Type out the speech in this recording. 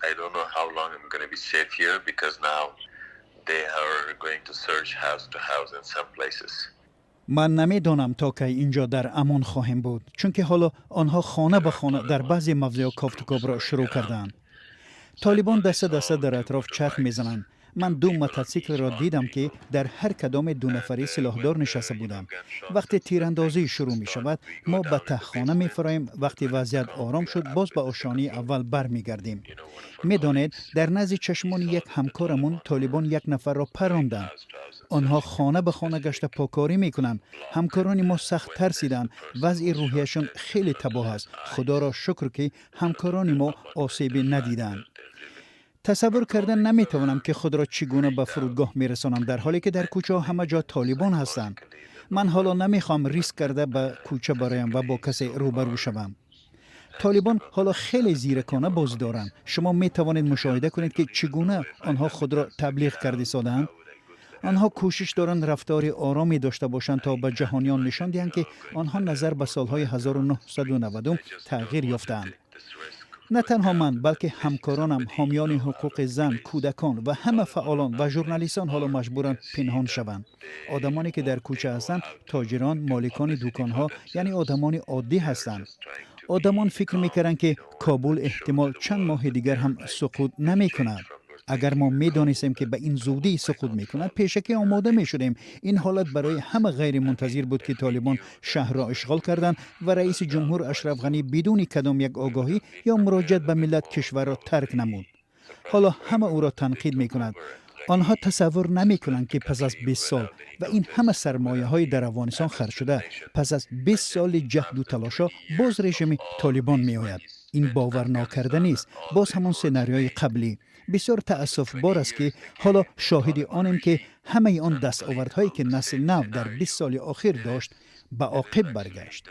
I don't know how long I'm going to be safe here because now they are going to search house to house in some places. من نمیدانم تا کی اینجا در امان خواهیم بود چون که حالا آنها خانه به خانه در بعضی مواضع کافتکاب را شروع کردند. طالبان دسته دسته در اطراف چرخ میزنند. من دو موتورسیکل را دیدم که در هر کدام دو نفری سلاحدار نشسته بودند. وقتی تیراندازی شروع می شود ما به تهخانه می فراییم. وقتی وضعیت آرام شد باز به آشانی اول برمیگردیم. میدانید در نزد چشمان یک همکارمون طالبان یک نفر را پراندند. آنها خانه به خانه گشت پاکاری میکنند. همکاران ما سخت ترسیدند. وضع روحیشان خیلی تباه است. خدا را شکر که همکاران ما آسیبی ندیدند. تصور کردن نمیتوانم که خود را چگونه به فرودگاه میرسانم در حالی که در کوچه ها همه جا طالبان هستند. من حالا نمیخوام ریسک کرده به کوچه برایم و با کسی روبرو شوم. طالبان حالا خیلی زیرکانه بازی دارند. شما می توانید مشاهده کنید که چگونه آنها خود را تبلیغ کرده سازند. آنها کوشش دارند رفتار آرامی داشته باشند تا به جهانیان نشان دهند که آنها نظر به سالهای 1990 تغییر یافتند. نه تنها من بلکه همکارانم، حامیان حقوق زن، کودکان و همه فعالان و ژورنالیستان حالا مجبورند پنهان شوند. آدمانی که در کوچه هستند تاجران، مالکان دکانها، یعنی آدمان عادی هستند. آدمان فکر میکردند که کابل احتمال چند ماه دیگر هم سقوط نمیکند. اگر ما میدانستیم که به این زودی سقوط میکند پیشکی آماده میشدیم. این حالت برای همه غیر منتظر بود که طالبان شهر را اشغال کردند و رئیس جمهور اشرف غنی بدون کدام یک آگاهی یا مراجعت به ملت کشور را ترک نمود. حالا همه او را تنقید میکنند. آنها تصور نمیکنند که پس از 20 سال و این همه سرمایه های در افغانستان خرج شده، پس از 20 سال جهد و تلاشا باز رژیم طالبان می آید. این باور ناکردنی است. باز همان سناریوی قبلی. بسیار تأسف بار است که حالا شاهد آنیم که همه آن دستاوردهایی که نسل نو در 20 سال اخیر داشت به عاقب برگشت.